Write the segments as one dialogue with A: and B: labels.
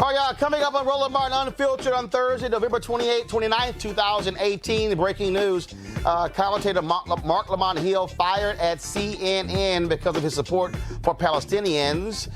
A: All right, y'all, coming up on Roland Martin Unfiltered on Thursday, November 29th, 2018. Breaking news. Commentator Marc Lamont Hill fired at CNN because of his support for Palestinians.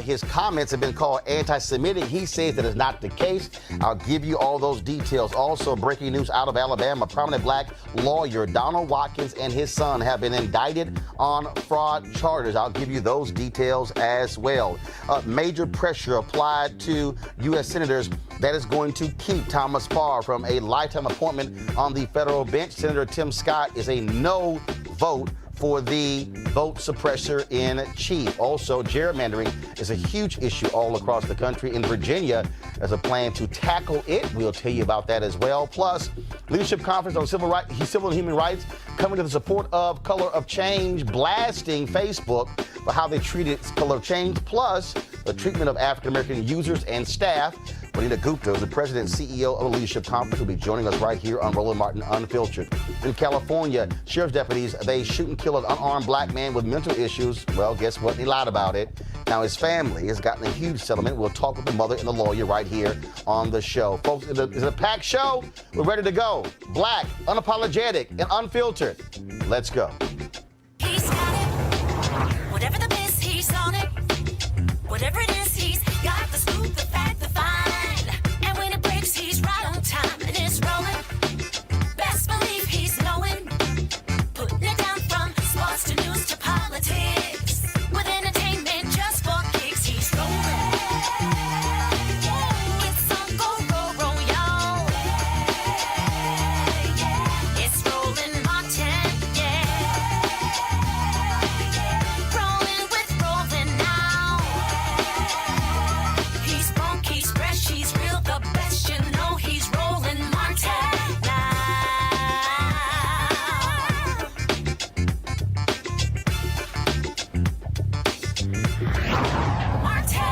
A: His comments have been called anti-Semitic. He says that is not the case. I'll give you all those details. Also, breaking news out of Alabama. Prominent black lawyer Donald Watkins and his son have been indicted on fraud charges. I'll give you those details as well. Major pressure applied to U.S. senators that is going to keep Thomas Farr from a lifetime appointment on the federal bench. Senator Tim Scott is a no vote for the vote suppressor in chief. Also, gerrymandering is a huge issue all across the country. In Virginia, there's a plan to tackle it. We'll tell you about that as well. Plus, leadership conference on civil and human rights coming to the support of Color of Change, blasting Facebook for how they treated Color of Change, plus the treatment of African-American users and staff. Bonita Gupta, the president and CEO of the Leadership Conference, will be joining us right here on Roland Martin Unfiltered. In California, sheriff's deputies, they shoot and kill an unarmed black man with mental issues. Well, guess what? He lied about it. Now, his family has gotten a huge settlement. We'll talk with the mother and the lawyer right here on the show. Folks, it's a packed show. We're ready to go. Black, unapologetic, and unfiltered. Let's go.
B: He's got it. Whatever the miss, he's on it. Whatever it is, he's got the scoop, the fact, the find. And when it breaks, he's right on time and it's rolling. Best believe he's knowing. Putting it down from sports to news to politics. With entertainment just for kicks, he's rolling. It's Uncle Roro, y'all. It's Roland Martin, yeah. Rolling with Roland now. He's funk, he's fresh, he's real, the best, you know he's Roland Martin now. Martin.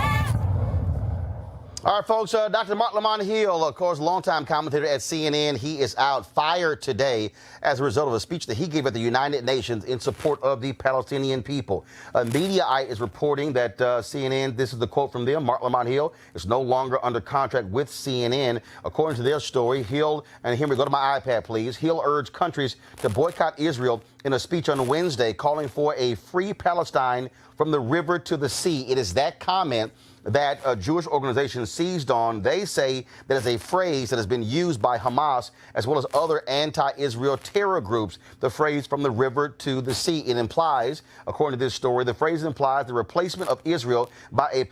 A: All right, folks, Dr. Marc Lamont Hill, of course, longtime commentator at CNN. He is out, fired today as a result of a speech that he gave at the United Nations in support of the Palestinian people. Mediaite is reporting that CNN, this is the quote from them, Marc Lamont Hill is no longer under contract with CNN. According to their story, Hill, and Henry, go to my iPad, please. Hill urged countries to boycott Israel in a speech on Wednesday, calling for a free Palestine from the river to the sea. It is that comment that a Jewish organization seized on. They say that is a phrase that has been used by Hamas as well as other anti-Israel terror groups, the phrase from the river to the sea. It implies, according to this story, the phrase implies the replacement of Israel by a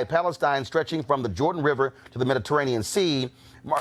A: Palestine stretching from the Jordan River to the Mediterranean Sea.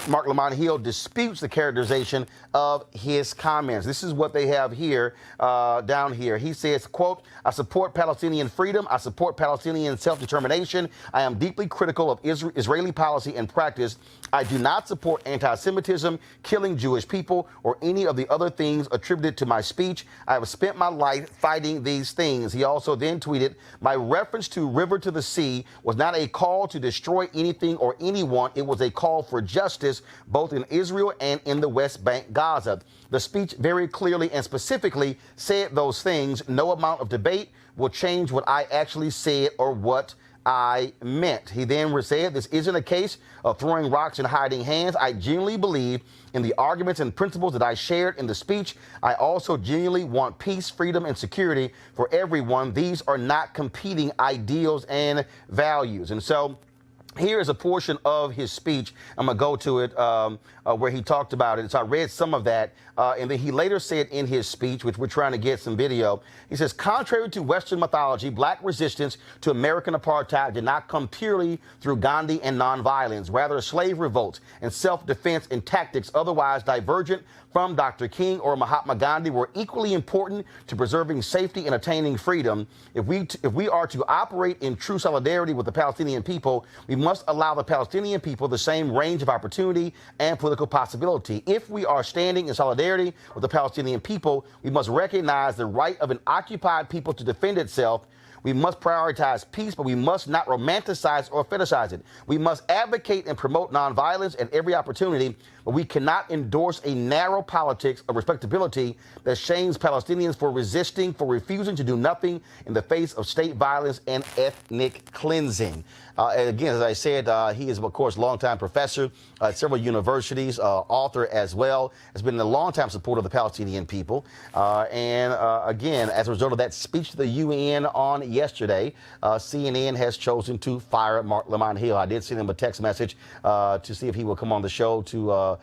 A: Marc Lamont Hill disputes the characterization of his comments. This is what they have here, down here. He says, quote, I support Palestinian freedom. I support Palestinian self-determination. I am deeply critical of Israeli policy and practice. I do not support anti-Semitism, killing Jewish people, or any of the other things attributed to my speech. I have spent my life fighting these things. He also then tweeted, my reference to river to the sea was not a call to destroy anything or anyone. It was a call for justice, both in Israel and in the West Bank, Gaza. The speech very clearly and specifically said those things. No amount of debate will change what I actually said or what I meant. He then said, this isn't a case of throwing rocks and hiding hands. I genuinely believe in the arguments and principles that I shared in the speech. I also genuinely want peace, freedom, and security for everyone. These are not competing ideals and values. And so here is a portion of his speech. I'm going to go to it where he talked about it. So I read some of that. And then he later said in his speech, which we're trying to get some video, he says, contrary to Western mythology, black resistance to American apartheid did not come purely through Gandhi and nonviolence. Rather, slave revolts and self-defense and tactics otherwise divergent from Dr. King or Mahatma Gandhi were equally important to preserving safety and attaining freedom. If we are to operate in true solidarity with the Palestinian people, we must allow the Palestinian people the same range of opportunity and political possibility. If we are standing in solidarity with the Palestinian people, we must recognize the right of an occupied people to defend itself. We must prioritize peace, but we must not romanticize or fetishize it. We must advocate and promote nonviolence at every opportunity, We cannot endorse a narrow politics of respectability that shames Palestinians for resisting, for refusing to do nothing in the face of state violence and ethnic cleansing. And again, as I said, he is, of course, a longtime professor at several universities, author as well, has been a longtime supporter of the Palestinian people. Again, as a result of that speech to the UN on yesterday, CNN has chosen to fire Marc Lamont Hill. I did send him a text message to see if he will come on the show to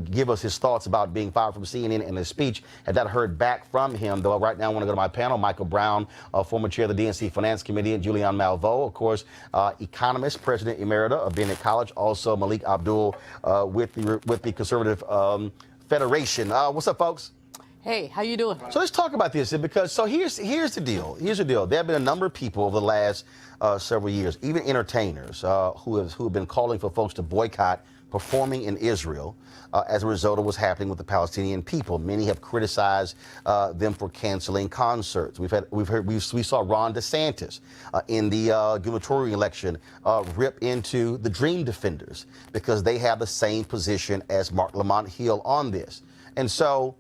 A: give us his thoughts about being fired from CNN and his speech. Had not heard back from him, though. Right now, I want to go to my panel. Michael Brown, former chair of the DNC Finance Committee, and Julian Malveaux, of course, economist, president emerita of Bennett College. Also, Malik Abdul with the Conservative Federation. What's up, folks?
C: Hey, how you doing?
A: So let's talk about this, because here's the deal. Here's the deal. There have been a number of people over the last several years, even entertainers, who have been calling for folks to boycott performing in Israel as a result of what's happening with the Palestinian people. Many have criticized them for canceling concerts. We saw Ron DeSantis in the gubernatorial election rip into the Dream Defenders because they have the same position as Marc Lamont Hill on this. And so,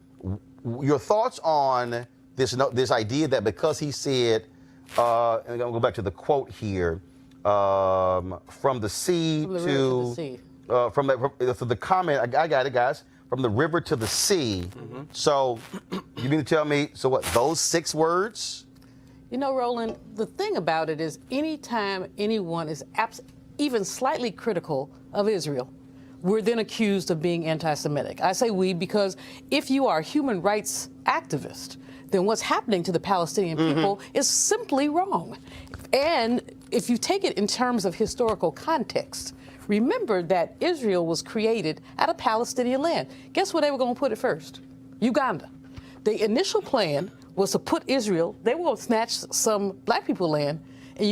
A: your thoughts on this idea that because he said, and I'm going to go back to the quote here, from the sea to the sea. From the comment, I got it, guys. From the river to the sea. Mm-hmm. So, you mean to tell me, so what, those 6 words?
C: You know, Roland, the thing about it is anytime anyone is even slightly critical of Israel, we're then accused of being anti-Semitic. I say we because if you are a human rights activist, then what's happening to the Palestinian people is simply wrong. And if you take it in terms of historical context, remember that Israel was created out of Palestinian land. Guess where they were going to put it first? Uganda. The initial plan was to put Israel, they were going to snatch some black people land,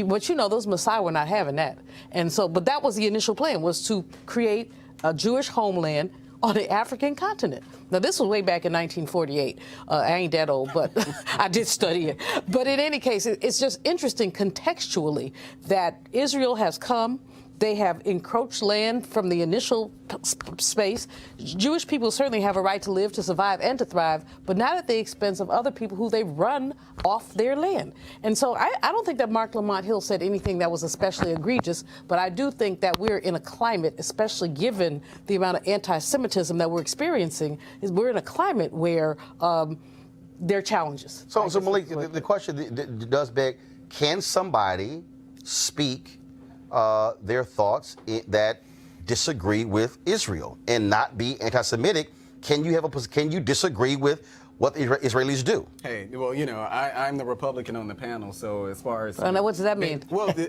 C: but you know, those Messiah were not having that. And so, but that was the initial plan, was to create a Jewish homeland on the African continent. Now, this was way back in 1948. I ain't that old, but I did study it. But in any case, it's just interesting contextually that Israel has come. They have encroached land from the initial space. Jewish people certainly have a right to live, to survive, and to thrive, but not at the expense of other people who they run off their land. And so I don't think that Marc Lamont Hill said anything that was especially egregious, but I do think that we're in a climate, especially given the amount of anti-Semitism that we're experiencing, is we're in a climate where there are challenges.
A: So Malik, the question does beg, can somebody speak their thoughts that disagree with Israel and not be anti-Semitic? Can you disagree with what the Israelis do?
D: Hey, well, you know, I'm the Republican on the panel, so as far as...
C: what does that mean?
D: The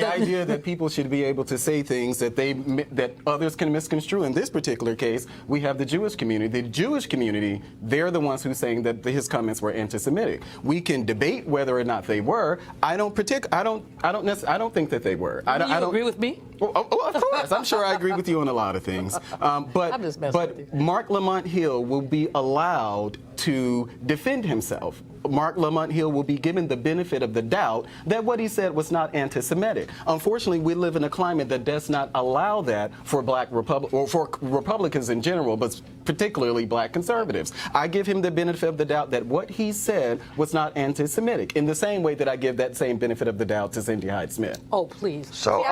D: idea that people should be able to say things that others can misconstrue. In this particular case, we have the Jewish community. The Jewish community, they're the ones who's saying that his comments were anti-Semitic. We can debate whether or not they were. I don't think that they were.
C: I don't agree with me?
D: Well, of course. I'm sure I agree with you on a lot of things. But Marc Lamont Hill will be allowed to defend himself. Marc Lamont Hill will be given the benefit of the doubt that what he said was not anti-Semitic. Unfortunately, we live in a climate that does not allow that for for Republicans in general, but particularly black conservatives. I give him the benefit of the doubt that what he said was not anti-Semitic, in the same way that I give that same benefit of the doubt to Cindy Hyde-Smith.
C: Oh, please.
A: So,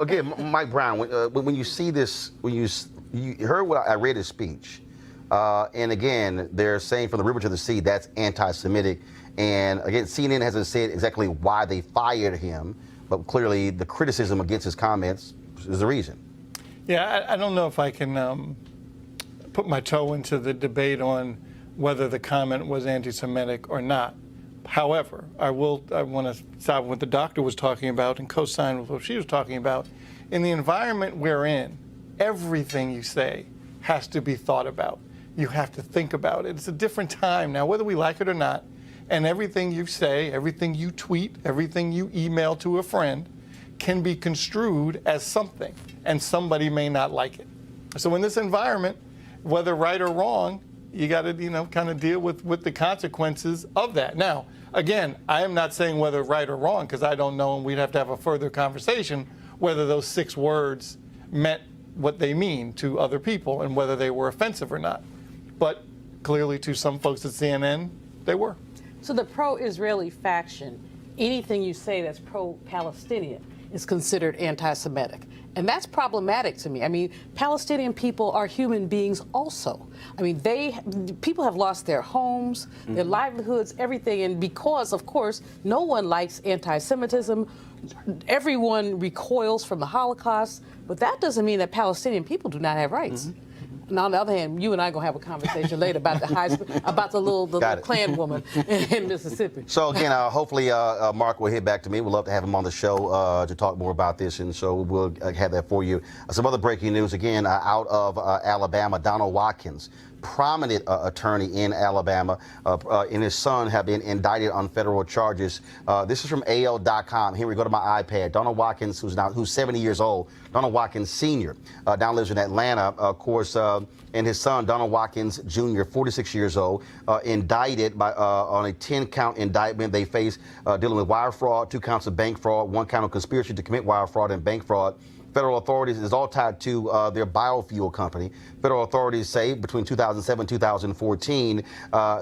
A: again, Mike Brown, when you see this, when you heard what I read his speech, and again, they're saying from the river to the sea, that's anti-Semitic. And again, CNN hasn't said exactly why they fired him, but clearly the criticism against his comments is the reason.
E: Yeah, I don't know if I can put my toe into the debate on whether the comment was anti-Semitic or not. However, I want to stop what the doctor was talking about and co-sign with what she was talking about. In the environment we're in, everything you say has to be thought about. You have to think about it. It's a different time now, whether we like it or not. And everything you say, everything you tweet, everything you email to a friend can be construed as something, and somebody may not like it. So in this environment, whether right or wrong, you got to, kind of deal with the consequences of that. Now, again, I am not saying whether right or wrong, because I don't know, and we'd have to have a further conversation whether those 6 words meant what they mean to other people and whether they were offensive or not. But clearly to some folks at CNN, they were.
C: So the pro-Israeli faction, anything you say that's pro-Palestinian is considered anti-Semitic. And that's problematic to me. I mean, Palestinian people are human beings also. I mean, people have lost their homes, their livelihoods, everything. And because, of course, no one likes anti-Semitism, everyone recoils from the Holocaust, but that doesn't mean that Palestinian people do not have rights. And on the other hand, you and I are going to have a conversation later about the little Klan woman in Mississippi.
A: So again, hopefully Mark will hit back to me. We'd love to have him on the show to talk more about this, and so we'll have that for you. Some other breaking news, again, out of Alabama, Donald Watkins, prominent attorney in Alabama, and his son have been indicted on federal charges. This is from AL.com. Here we go to my iPad. Donald Watkins, who's 70 years old, Donald Watkins Sr., now lives in Atlanta, of course, and his son, Donald Watkins Jr., 46 years old, indicted on a 10-count indictment. They face dealing with wire fraud, 2 counts of bank fraud, 1 count of conspiracy to commit wire fraud and bank fraud. Federal authorities is all tied to their biofuel company. Federal authorities say between 2007 and 2014,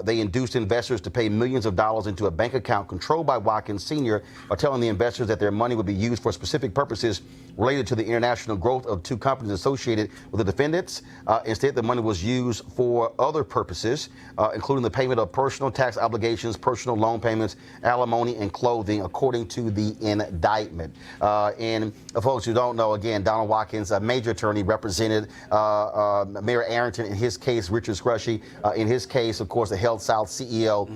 A: they induced investors to pay millions of dollars into a bank account controlled by Watkins Sr., telling the investors that their money would be used for specific purposes related to the international growth of 2 companies associated with the defendants. Instead, the money was used for other purposes, including the payment of personal tax obligations, personal loan payments, alimony, and clothing, according to the indictment. And folks who don't know, again, Donald Watkins, a major attorney, represented Mayor Arrington in his case, Richard Scrushy in his case, of course, the Health South CEO,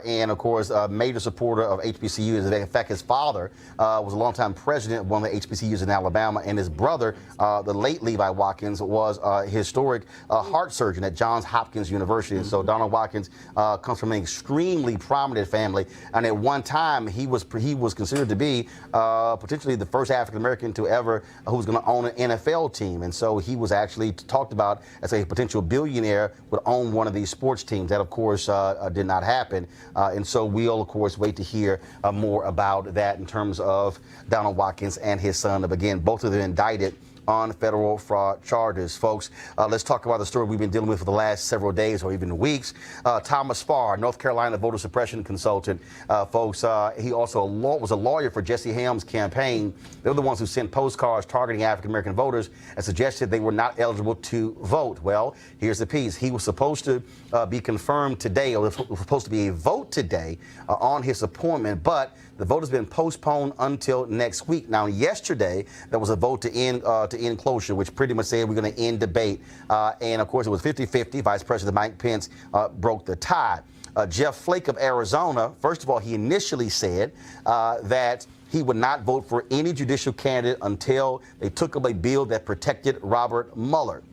A: and of course, a major supporter of HBCUs. In fact, his father was a longtime president of one of the HBCUs in Alabama, and his brother, the late Levi Watkins, was a historic heart surgeon at Johns Hopkins University. And so Donald Watkins comes from an extremely prominent family, and at one time he was considered to be potentially the first African American to ever who was going to own an NFL team. And so he was actually talked about as a potential billionaire would own one of these sports teams. That, of course, did not happen. And so we'll, of course, wait to hear more about that in terms of Donald Watkins and his son. But again, both of them indicted on federal fraud charges. Folks, let's talk about the story we've been dealing with for the last several days or even weeks. Thomas Farr, North Carolina voter suppression consultant. Folks, he also was a lawyer for Jesse Helms' campaign. They're the ones who sent postcards targeting African-American voters and suggested they were not eligible to vote. Well, here's the piece. He was supposed to be confirmed today, or there was supposed to be a vote today on his appointment, but the vote has been postponed until next week. Now, yesterday, there was a vote to end cloture, which pretty much said we're going to end debate. And, of course, it was 50-50. Vice President Mike Pence broke the tie. Jeff Flake of Arizona, first of all, he initially said that he would not vote for any judicial candidate until they took up a bill that protected Robert Mueller.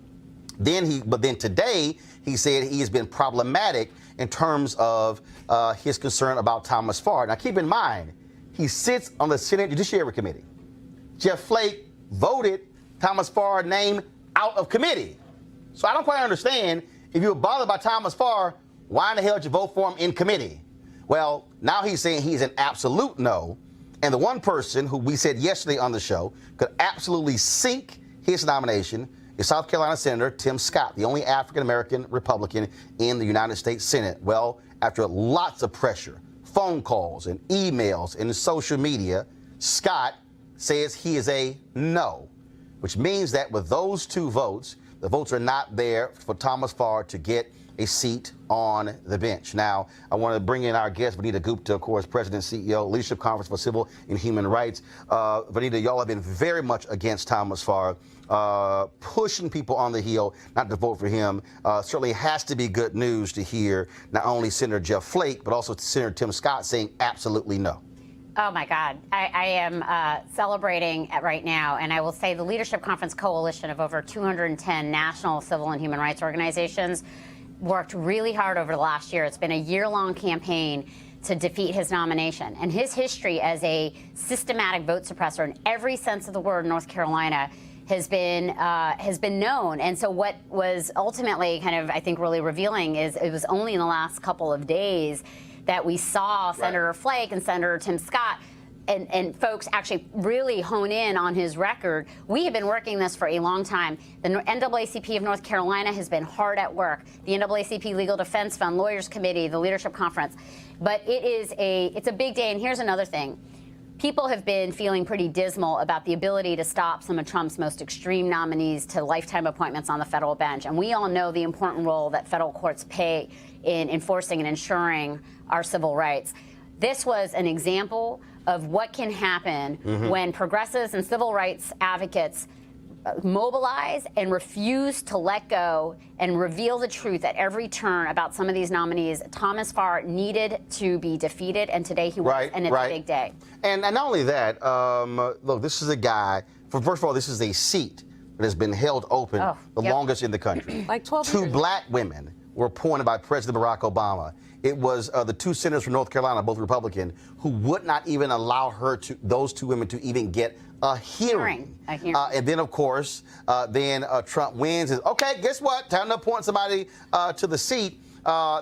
A: But then today, he said he has been problematic in terms of his concern about Thomas Farr. Now, keep in mind, he sits on the Senate Judiciary Committee. Jeff Flake voted Thomas Farr's name out of committee. So I don't quite understand, if you were bothered by Thomas Farr, why in the hell did you vote for him in committee? Well, now he's saying he's an absolute no. And the one person who we said yesterday on the show could absolutely sink his nomination is South Carolina Senator Tim Scott, the only African-American Republican in the United States Senate. Well, after lots of pressure, phone calls and emails and social media, Scott says he is a no, which means that with those 2 votes, the votes are not there for Thomas Farr to get a seat on the bench. Now, I want to bring in our guest, Vanita Gupta, of course, President and CEO, Leadership Conference for Civil and Human Rights. Vanita, y'all have been very much against Thomas Farr, pushing people on the Hill not to vote for him. Certainly has to be good news to hear not only Senator Jeff Flake, but also Senator Tim Scott saying absolutely no.
F: Oh, my God. I am celebrating right now, and I will say the Leadership Conference Coalition of over 210 national civil and human rights organizations worked really hard over the last year. It's been a year-long campaign to defeat his nomination. And his history as a systematic vote suppressor in every sense of the word in North Carolina has been known. And so what was ultimately kind of, I think, really revealing is it was only in the last couple of days that we saw Senator Flake and Senator Tim Scott and folks actually really hone in on his record. We have been working this for a long time. The NAACP of North Carolina has been hard at work. The NAACP Legal Defense Fund, Lawyers Committee, the Leadership Conference. But it's a big day. And here's another thing. People have been feeling pretty dismal about the ability to stop some of Trump's most extreme nominees to lifetime appointments on the federal bench. And we all know the important role that federal courts play in enforcing and ensuring our civil rights. This was an example of what can happen when progressives and civil rights advocates mobilize and refuse to let go and reveal the truth at every turn about some of these nominees. Thomas Farr needed to be defeated, and today he was, and it's a big day.
A: And not only that, look, this is a guy, first of all, this is a seat that has been held open the longest in the country.
C: Like 12
A: Two
C: years.
A: black women were appointed by President Barack Obama. It was the two senators from North Carolina, both Republican, who would not even allow those two women to even get a hearing. And then, of course, Trump wins. Okay, guess what? Time to appoint somebody to the seat.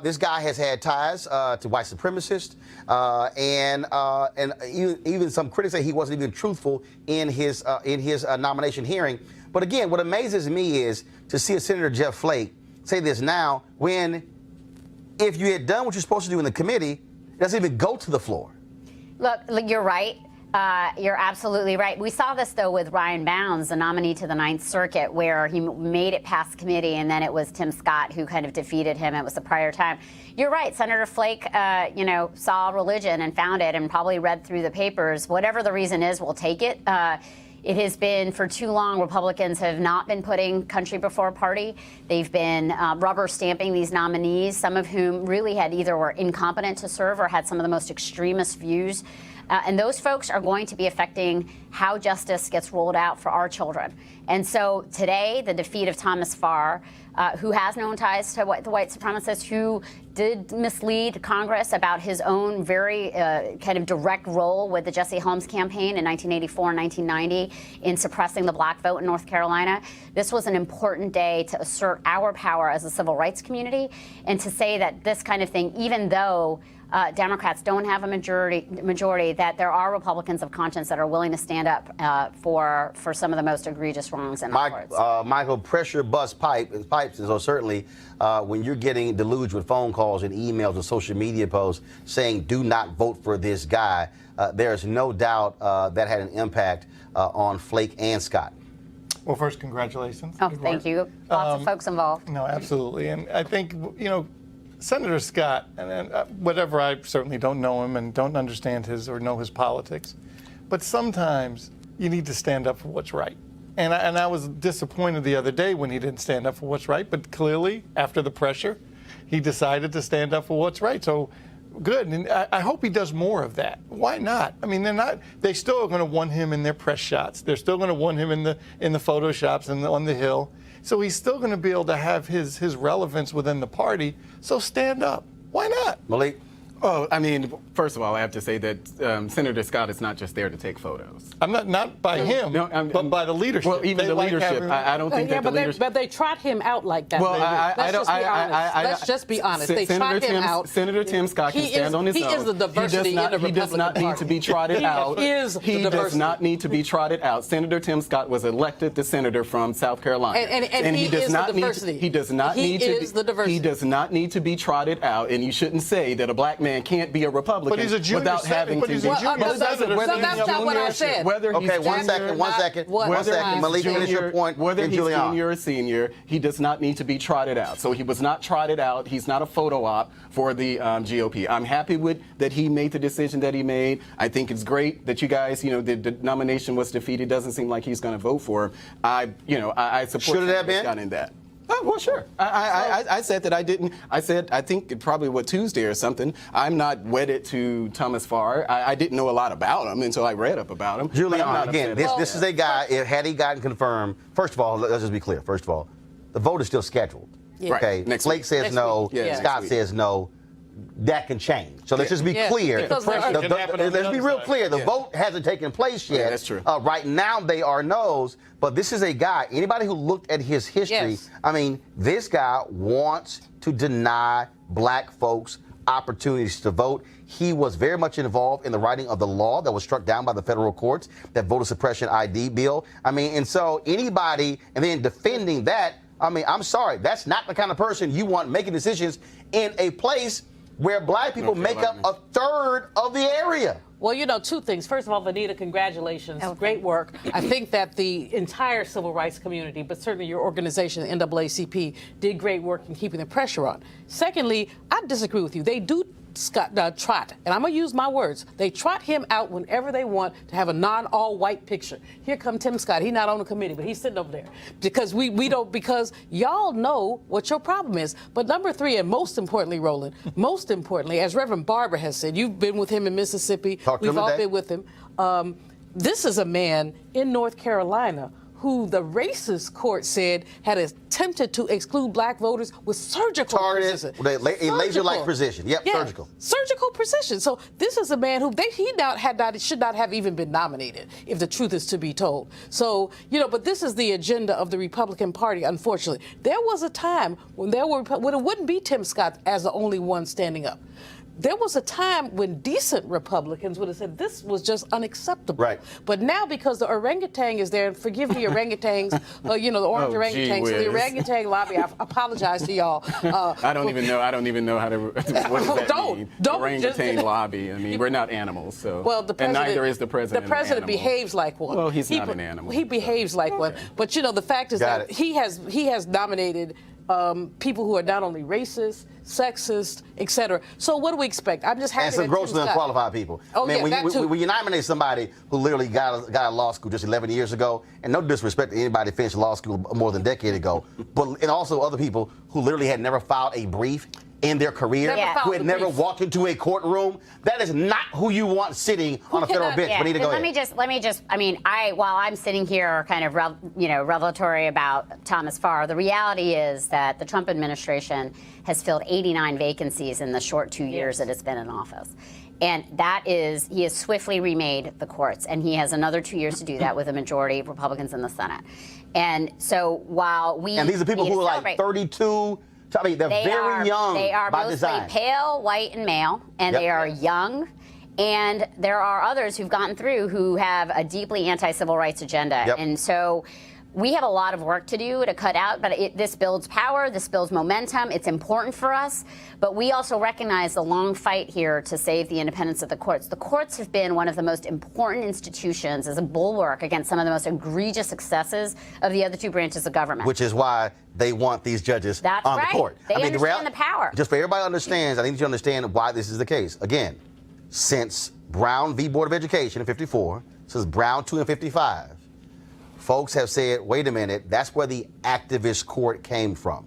A: This guy has had ties to white supremacists, and even some critics say he wasn't even truthful in his nomination hearing. But again, what amazes me is to see a Senator Jeff Flake say this now when, if you had done what you're supposed to do in the committee, it doesn't even go to the floor.
F: Look, you're right. You're absolutely right. We saw this, though, with Ryan Bounds, the nominee to the Ninth Circuit, where he made it past committee, and then it was Tim Scott who kind of defeated him. It was the prior time. You're right. Senator Flake, saw religion and found it and probably read through the papers. Whatever the reason is, we'll take it. It has been, for too long, Republicans have not been putting country before party. They've been rubber stamping these nominees, some of whom really had either were incompetent to serve or had some of the most extremist views. And those folks are going to be affecting how justice gets rolled out for our children. And so today, the defeat of Thomas Farr, who has known ties to the white supremacists, who did mislead Congress about his own very kind of direct role with the Jesse Helms campaign in 1984 and 1990 in suppressing the black vote in North Carolina. This was an important day to assert our power as a civil rights community and to say that this kind of thing, even though Democrats don't have a majority, that there are Republicans of conscience that are willing to stand up for some of the most egregious wrongs in our courts.
A: Michael, pressure bust pipes, and so certainly when you're getting deluged with phone calls and emails and social media posts saying do not vote for this guy, there's no doubt that had an impact on Flake and Scott.
E: Well, first, congratulations.
F: Oh, thank you. Lots of folks involved.
E: No, absolutely. And I think, Senator Scott, and whatever, I certainly don't know him and don't understand his or know his politics, but sometimes you need to stand up for what's right. And I was disappointed the other day when he didn't stand up for what's right, but clearly, after the pressure, he decided to stand up for what's right. So good, and I hope he does more of that. Why not? I mean, they still are going to want him in their press shots. They're still going to want him in the photoshops and on the Hill. So he's still going to be able to have his relevance within the party. So stand up. Why not?
A: Malik?
D: Oh, I mean, first of all, I have to say that Senator Scott is not just there to take photos.
E: I'm not by him, but by the leadership.
D: Well, even the leadership. I don't think that the leadership.
C: But they trot him out like that.
D: Well,
C: Let's just be honest. They trot him out.
D: Senator Tim Scott can stand on his own.
C: He is the diversity in the Republican Party.
D: He does not need to be trotted out.
C: He
D: does not need to be trotted out. Senator Tim Scott was elected the senator from South Carolina,
C: and he does not need to.
D: He does not need to. He does not need to be trotted out. And you shouldn't say that a black man can't be a Republican without having to be.
C: That's not what I said.
A: Okay, one second. Malik, finish your point.
D: Whether he's junior or senior, he does not need to be trotted out. So he was not trotted out. He's not a photo op for the GOP. I'm happy with that he made the decision that he made. I think it's great that you guys, the nomination was defeated. Doesn't seem like he's going to vote for him. I support.
A: Should it have been?
D: In that. Oh, well, sure. I said that I didn't. I said, I think probably Tuesday or something, I'm not wedded to Thomas Farr. I didn't know a lot about him until I read up about him.
A: Julian, again, this is a guy, had he gotten confirmed, first of all, let's just be clear. First of all, the vote is still scheduled.
C: Yeah.
A: Okay, Flake says no, Scott says no. That can change. So let's just be clear. Let's be real clear. The vote hasn't taken place yet.
D: Yeah, that's true.
A: Right now, they are no's. But this is a guy, anybody who looked at his history, I mean, this guy wants to deny black folks opportunities to vote. He was very much involved in the writing of the law that was struck down by the federal courts, that voter suppression ID bill. I mean, and so anybody, and then defending that, I mean, I'm sorry, that's not the kind of person you want making decisions in a place where black people make up a third of the area.
C: Well, you know, two things. First of all, Vanita, congratulations. Great work. I think that the entire civil rights community, but certainly your organization, the NAACP, did great work in keeping the pressure on. Secondly, I disagree with you. They do trot, and I'm going to use my words, they trot him out whenever they want to have a non-all-white picture. Here come Tim Scott. He's not on the committee, but he's sitting over there. Because we don't, because y'all know what your problem is. But number three, and most importantly, Roland, most importantly, as Reverend Barber has said, you've been with him in Mississippi. We've all been with him. This is a man in North Carolina who the racist court said had attempted to exclude black voters with surgical precision.
A: A laser-like precision. Yep, yeah, surgical.
C: Surgical precision. So this is a man who should not have even been nominated, if the truth is to be told. So, you know, but this is the agenda of the Republican Party, unfortunately. There was a time when it wouldn't be Tim Scott as the only one standing up. There was a time when decent Republicans would have said this was just unacceptable.
A: Right.
C: But now, because the orangutan is there, and forgive the orangutans, you know, the orange orangutans, so the orangutan lobby, I apologize to y'all.
D: I don't even know how to, what does that mean? Orangutan lobby. I mean, we're not animals, so.
C: Well, the president,
D: and neither is the president.
C: The president behaves like one.
D: Well, he's not an animal.
C: He behaves like one. But, you know, the fact is that he has nominated people who are not only racist, sexist, etc. So what do we expect? I'm just happy.
A: And some grossly unqualified people.
C: Oh,
A: I mean,
C: yeah,
A: when you nominate somebody who literally got out of law school just 11 years ago, and no disrespect to anybody who finished law school more than a decade ago, and also other people who literally had never filed a brief in their career, who had never walked into a courtroom, that is not who you want sitting on a federal bench.
F: Yeah. Let me just. I mean, while I'm sitting here, kind of, revelatory about Thomas Farr, the reality is that the Trump administration has filled 89 vacancies in the short 2 years that it's been in office. And that is, he has swiftly remade the courts, and he has another 2 years to do that with a majority of Republicans in the Senate. And so while
A: and these are people who are like 32. I mean, they're very young.
F: They are
A: by
F: mostly
A: design.
F: Pale, white, and male, and they are young. And there are others who've gotten through who have a deeply anti-civil rights agenda. And so we have a lot of work to do to cut out, but this builds power, this builds momentum. It's important for us, but we also recognize the long fight here to save the independence of the courts. The courts have been one of the most important institutions as a bulwark against some of the most egregious excesses of the other two branches of government.
A: Which is why they want these judges on the court.
F: They understand the power.
A: Just for everybody understands, I need you to understand why this is the case. Again, since Brown v. Board of Education in 54, since Brown 2 in 55, folks have said, wait a minute, that's where the activist court came from.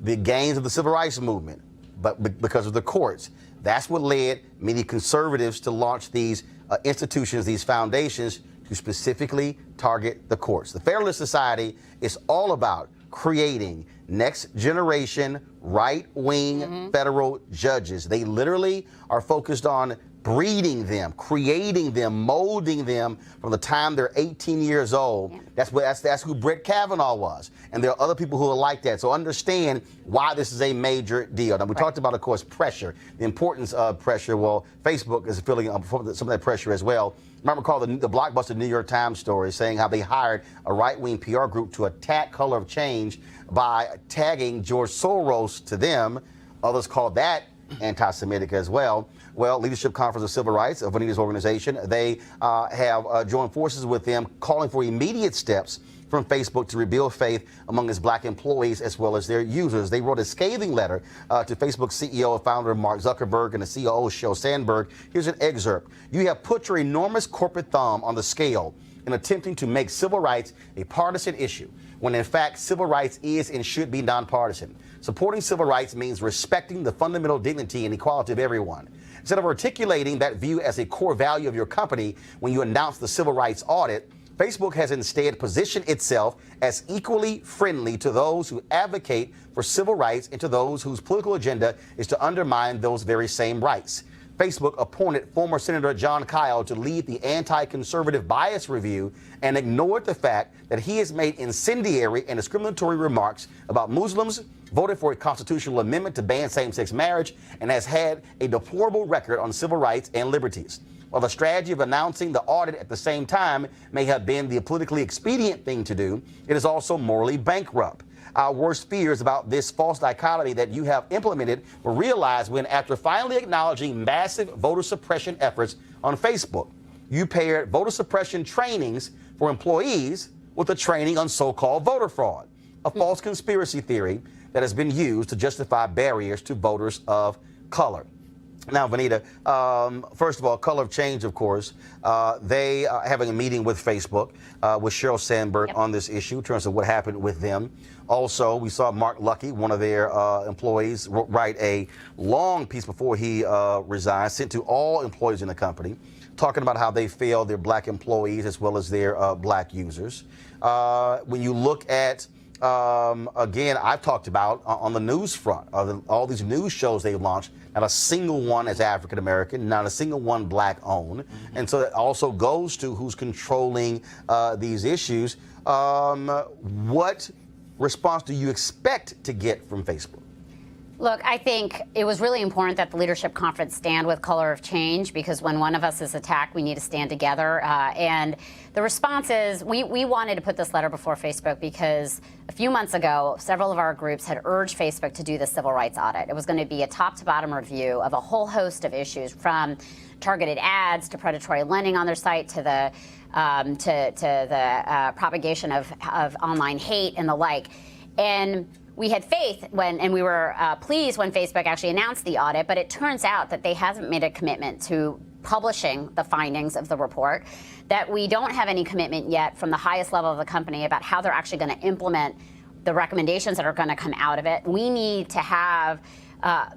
A: The gains of the civil rights movement, but because of the courts. That's what led many conservatives to launch these institutions, these foundations, to specifically target the courts. The Federalist Society is all about creating next generation right-wing federal judges. They literally are focused on breeding them, creating them, molding them from the time they're 18 years old. That's who Brett Kavanaugh was. And there are other people who are like that. So understand why this is a major deal. Now, we talked about, of course, pressure, the importance of pressure. Well, Facebook is feeling some of that pressure as well. Remember, recall the blockbuster New York Times story saying how they hired a right-wing PR group to attack Color of Change by tagging George Soros to them. Others called that anti-Semitic as well. Well, Leadership Conference of Civil Rights of Vanita's organization, they have joined forces with them, calling for immediate steps from Facebook to rebuild faith among its black employees as well as their users. They wrote a scathing letter to Facebook CEO and founder Mark Zuckerberg and the COO Sheryl Sandberg. Here's an excerpt. You have put your enormous corporate thumb on the scale in attempting to make civil rights a partisan issue, when in fact civil rights is and should be nonpartisan. Supporting civil rights means respecting the fundamental dignity and equality of everyone. Instead of articulating that view as a core value of your company when you announce the civil rights audit, Facebook has instead positioned itself as equally friendly to those who advocate for civil rights and to those whose political agenda is to undermine those very same rights. Facebook appointed former Senator John Kyle to lead the anti-conservative bias review and ignored the fact that he has made incendiary and discriminatory remarks about Muslims, voted for a constitutional amendment to ban same-sex marriage, and has had a deplorable record on civil rights and liberties. While the strategy of announcing the audit at the same time may have been the politically expedient thing to do, it is also morally bankrupt. Our worst fears about this false dichotomy that you have implemented were realized when, after finally acknowledging massive voter suppression efforts on Facebook, you paired voter suppression trainings for employees with a training on so-called voter fraud, a false conspiracy theory that has been used to justify barriers to voters of color. Now, Vanita, first of all, Color of Change, of course, they are having a meeting with Facebook, with Sheryl Sandberg on this issue in terms of what happened with them. Also, we saw Mark Lucky, one of their employees, write a long piece before he resigned, sent to all employees in the company, talking about how they failed their black employees as well as their black users. When you look at again, I've talked about on the news front, all these news shows they launched, not a single one is African American, not a single one black owned. And so that also goes to who's controlling these issues. What response do you expect to get from Facebook?
F: Look, I think it was really important that the leadership conference stand with Color of Change, because when one of us is attacked, we need to stand together. And the response is, we wanted to put this letter before Facebook because a few months ago, several of our groups had urged Facebook to do the civil rights audit. It was going to be a top-to-bottom review of a whole host of issues, from targeted ads to predatory lending on their site to the propagation of online hate and the like. And we had faith and we were pleased when Facebook actually announced the audit, but it turns out that they haven't made a commitment to publishing the findings of the report, that we don't have any commitment yet from the highest level of the company about how they're actually going to implement the recommendations that are going to come out of it. We need to have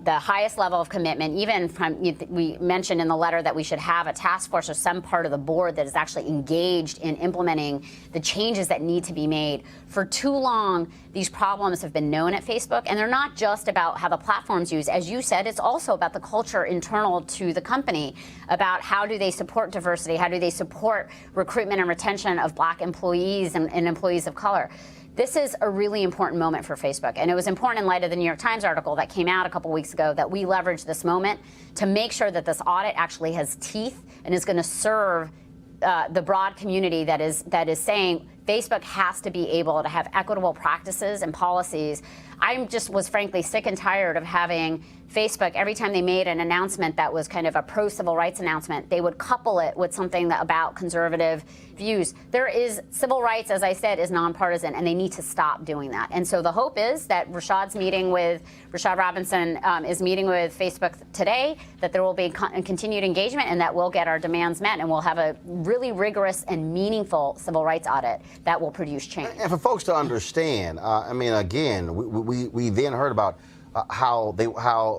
F: the highest level of commitment, even from, we mentioned in the letter that we should have a task force or some part of the board that is actually engaged in implementing the changes that need to be made. For too long, these problems have been known at Facebook, and they're not just about how the platform's used. As you said, it's also about the culture internal to the company, about how do they support diversity, how do they support recruitment and retention of black employees and employees of color. This is a really important moment for Facebook, and it was important in light of the New York Times article that came out a couple weeks ago that we leverage this moment to make sure that this audit actually has teeth and is going to serve the broad community that is saying Facebook has to be able to have equitable practices and policies. I just was frankly sick and tired of having Facebook, every time they made an announcement that was kind of a pro-civil rights announcement, they would couple it with something about conservative views. There is civil rights, as I said, is nonpartisan, and they need to stop doing that. And so the hope is that Rashad Robinson is meeting with Facebook today, that there will be continued engagement, and that we'll get our demands met, and we'll have a really rigorous and meaningful civil rights audit that will produce change.
A: And for folks to understand, I mean, again, we then heard about how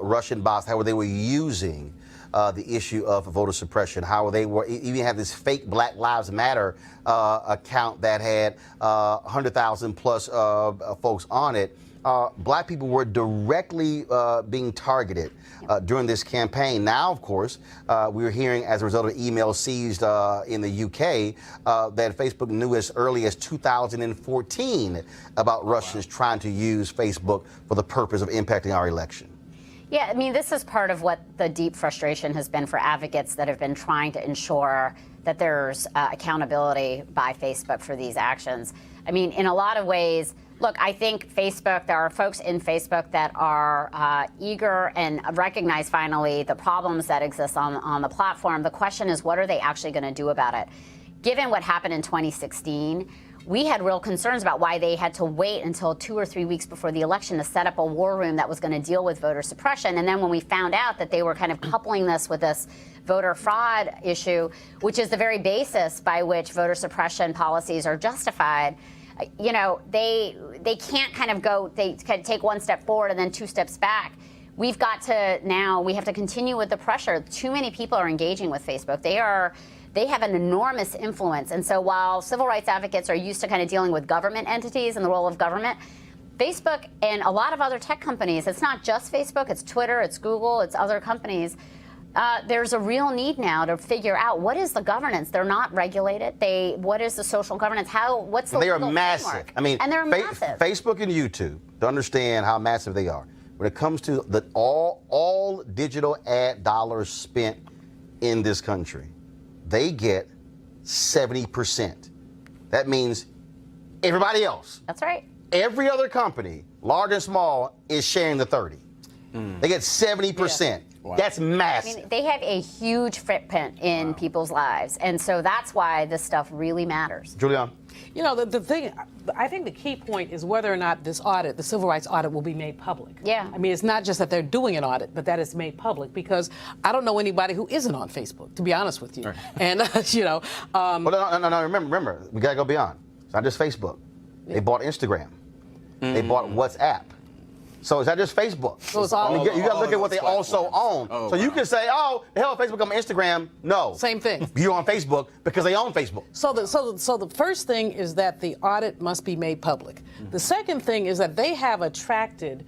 A: Russian bots, how they were using the issue of voter suppression, how they were even had this fake Black Lives Matter account that had 100,000 plus folks on it. Black people were directly being targeted during this campaign. Now, of course, we're hearing as a result of emails seized in the UK that Facebook knew as early as 2014 about Russians trying to use Facebook for the purpose of impacting our election.
F: Yeah, I mean, this is part of what the deep frustration has been for advocates that have been trying to ensure that there's accountability by Facebook for these actions. I mean, in a lot of ways, look, I think Facebook, there are folks in Facebook that are eager and recognize finally the problems that exist on the platform. The question is, what are they actually going to do about it? Given what happened in 2016, we had real concerns about why they had to wait until 2 or 3 weeks before the election to set up a war room that was going to deal with voter suppression. And then when we found out that they were kind of coupling this with this voter fraud issue, which is the very basis by which voter suppression policies are justified, you know, they can't kind of go, they can take one step forward and then 2 steps back. We've got to now, we have to continue with the pressure. Too many people are engaging with Facebook. They have an enormous influence. And so while civil rights advocates are used to kind of dealing with government entities and the role of government, Facebook and a lot of other tech companies, it's not just Facebook, it's Twitter, it's Google, it's other companies, There's a real need now to figure out what is the governance. They're not regulated. What is the social governance? What's the
A: They are
F: legal
A: massive.
F: framework?
A: I mean,
F: and they're massive.
A: Facebook and YouTube, to understand how massive they are, when it comes to all digital ad dollars spent in this country, they get 70%. That means everybody else.
F: That's right.
A: Every other company, large and small, is sharing the 30. They get 70%.
F: Yeah.
D: Wow.
A: That's massive.
F: I mean, they have a huge footprint in people's lives, and so that's why this stuff really matters.
A: Julian?
C: You know, the thing, I think the key point is whether or not this audit, the civil rights audit, will be made public.
F: Yeah.
C: I mean, it's not just that they're doing an audit, but that it's made public, because I don't know anybody who isn't on Facebook, to be honest with you.
D: Right.
C: And, you know.
A: Well, no, remember, we got to go beyond. It's not just Facebook. They bought Instagram. They bought WhatsApp. So is that just Facebook?
C: So it's all,
A: you got to look at what they also own.
D: Oh,
A: so you can say, oh, the hell, Facebook on Instagram. No.
C: Same thing.
A: You're on Facebook because they own Facebook.
C: So the first thing is that the audit must be made public. The second thing is that they have attracted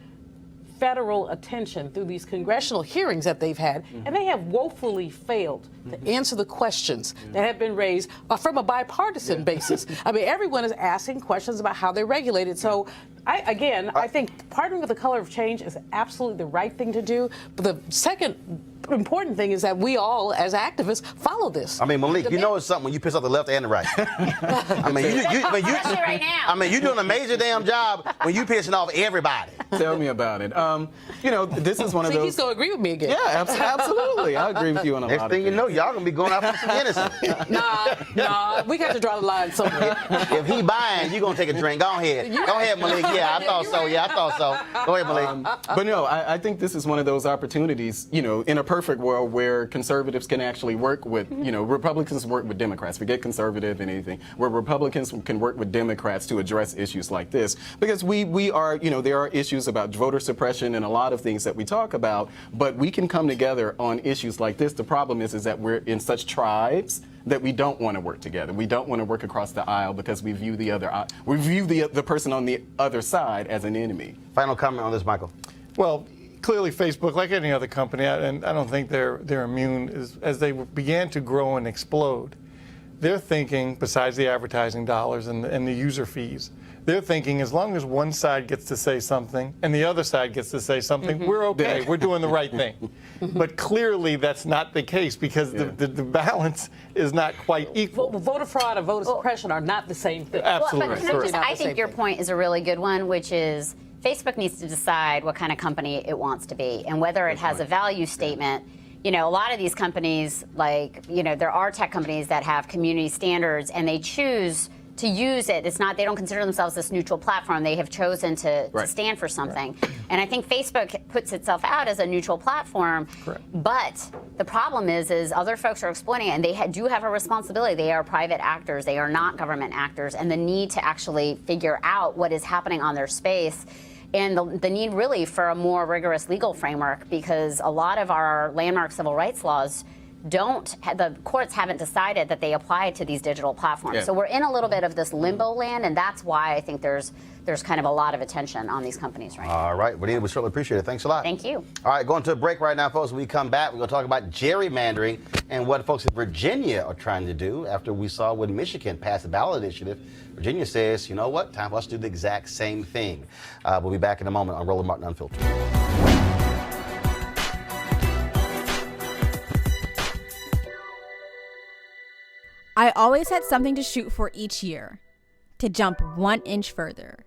C: federal attention through these congressional hearings that they've had, and they have woefully failed to answer the questions that have been raised from a bipartisan basis. I mean, everyone is asking questions about how they're regulated. So, I think partnering with the Color of Change is absolutely the right thing to do. But the second important thing is that we all, as activists, follow this.
A: I mean, Malik, you know it's something when you piss off the left and the right. I mean,
F: Especially right now.
A: I mean, you're doing a major damn job when you pissing off everybody.
D: Tell me about it. You know, this is one of
C: See,
D: those.
C: he's going to agree with me again.
D: Yeah, absolutely. I agree with you on a lot
A: Next
D: of
A: thing you
D: things.
A: know, y'all gonna be going out for some innocent.
C: Nah, we got to draw the line somewhere.
A: If he buying, you gonna take a drink. Go ahead. Go ahead, Malik. Yeah, I thought so. Yeah, I thought so. Go ahead, Malik.
D: But no, I think this is one of those opportunities, you know, in a perfect world where conservatives can actually work with, you know, Republicans work with Democrats. Forget conservative and anything. Where Republicans can work with Democrats to address issues like this. Because we are, you know, there are issues about voter suppression and a lot of things that we talk about, but we can come together on issues like this. The problem is that we're in such tribes that we don't want to work together. We don't want to work across the aisle because we view the person on the other side as an enemy.
A: Final comment on this, Michael.
E: Well, clearly Facebook, like any other company, and I don't think they're immune, as they began to grow and explode, they're thinking, besides the advertising dollars and the user fees, they're thinking as long as one side gets to say something and the other side gets to say something, we're okay, we're doing the right thing. But clearly that's not the case because the balance is not quite equal.
C: Voter fraud and voter suppression are not the same thing.
D: Absolutely.
F: But can I think your point is a really good one, which is Facebook needs to decide what kind of company it wants to be and whether it has a value statement. You know, a lot of these companies, like, you know, there are tech companies that have community standards and they choose to use it. It's not, they don't consider themselves this neutral platform. They have chosen to stand for something. And I think Facebook puts itself out as a neutral platform.
E: Correct.
F: But the problem is other folks are exploiting it, and they do have a responsibility. They are private actors. They are not government actors, and the need to actually figure out what is happening on their space. And the need really for a more rigorous legal framework, because a lot of our landmark civil rights laws the courts haven't decided that they apply to these digital platforms.
D: Yeah.
F: So we're in a little bit of this limbo land, and that's why I think there's kind of a lot of attention on these companies right now.
A: All right, we certainly appreciate it. Thanks a lot.
F: Thank you.
A: All right, going to a break right now, folks. When we come back, we're going to talk about gerrymandering and what folks in Virginia are trying to do after we saw when Michigan passed the ballot initiative. Virginia says, you know what, time for us to do the exact same thing. We'll be back in a moment on Roland Martin Unfiltered.
G: I always had something to shoot for each year, to jump 1 inch further.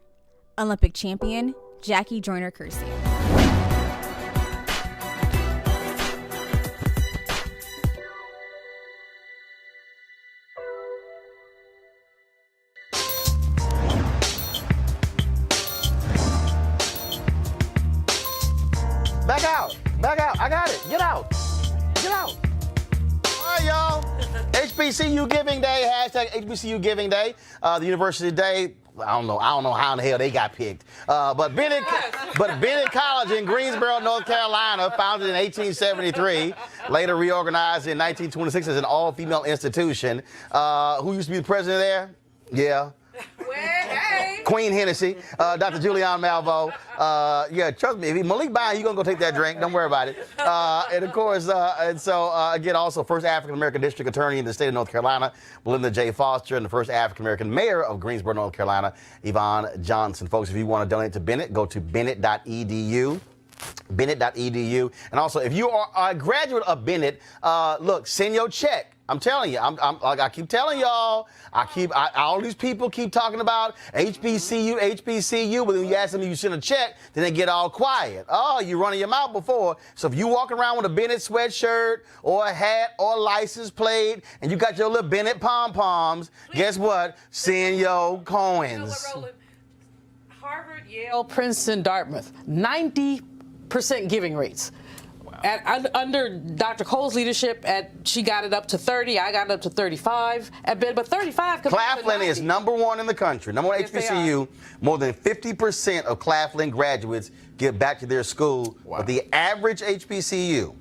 G: Olympic champion Jackie Joyner-Kersee.
A: Back out. I got it. Get out. All right, y'all. HBCU Giving Day, hashtag HBCU Giving Day. The University today, I don't know how in the hell they got picked. But Bennett College in Greensboro, North Carolina, founded in 1873, later reorganized in 1926 as an all-female institution. Who used to be the president there? Yeah.
C: Well, hey.
A: Queen Hennessy, Dr. Julianne Malveaux. Yeah, trust me, if Malik buying, you're going to go take that drink. Don't worry about it. And, of course, again, also first African-American district attorney in the state of North Carolina, Belinda J. Foster, and the first African-American mayor of Greensboro, North Carolina, Yvonne Johnson. Folks, if you want to donate to Bennett, go to bennett.edu. Bennett.edu. And also, if you are a graduate of Bennett, look, send your check. I'm telling you, I keep telling y'all, all these people keep talking about HBCU, but when you ask them if you send a check, then they get all quiet. Oh, you're running your mouth before. So if you walk around with a Bennett sweatshirt or a hat or a license plate and you got your little Bennett pom-poms, guess what? Send your coins.
C: You know what, Roland? Harvard, Yale, Princeton, Dartmouth, 90% giving rates. Under Dr. Cole's leadership, she got it up to 30. I got it up to 35 at Bennett, but 35.
A: Claflin is #1 in the country, #1 HBCU. More than 50% of Claflin graduates give back to their school. Wow. But the average HBCU,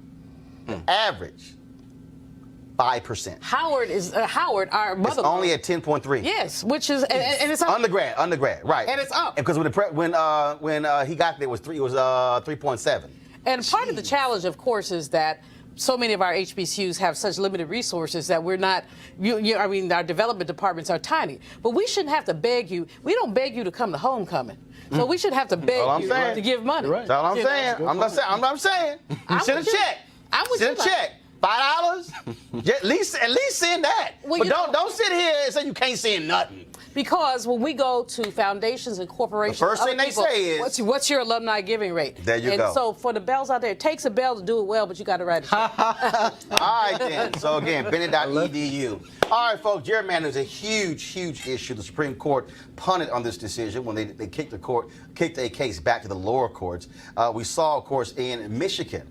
A: average, 5%.
C: Howard, our mother.
A: It's only at 10.3.
C: Yes, which is and it's up.
A: Undergrad, right?
C: And it's up.
A: Because when he got there, it was 3.7.
C: And part of the challenge, of course, is that so many of our HBCUs have such limited resources that we're not, I mean, our development departments are tiny. But we shouldn't have to beg you. We don't beg you to come to homecoming. So we should have to beg you to give money.
A: Right. That's all I'm saying. I'm saying. Send a check. Send a check. $5? At least send that. Well, but don't sit here and say you can't send nothing.
C: Because when we go to foundations and corporations,
A: the first thing they say is,
C: what's your alumni giving rate?
A: There you go.
C: And so for the bells out there, it takes a bell to do it well, but you got to write it. All
A: right, then. So, again, Bennett.edu. All right, folks, gerrymandering is a huge, huge issue. The Supreme Court punted on this decision when they kicked a case back to the lower courts. We saw, of course, in Michigan,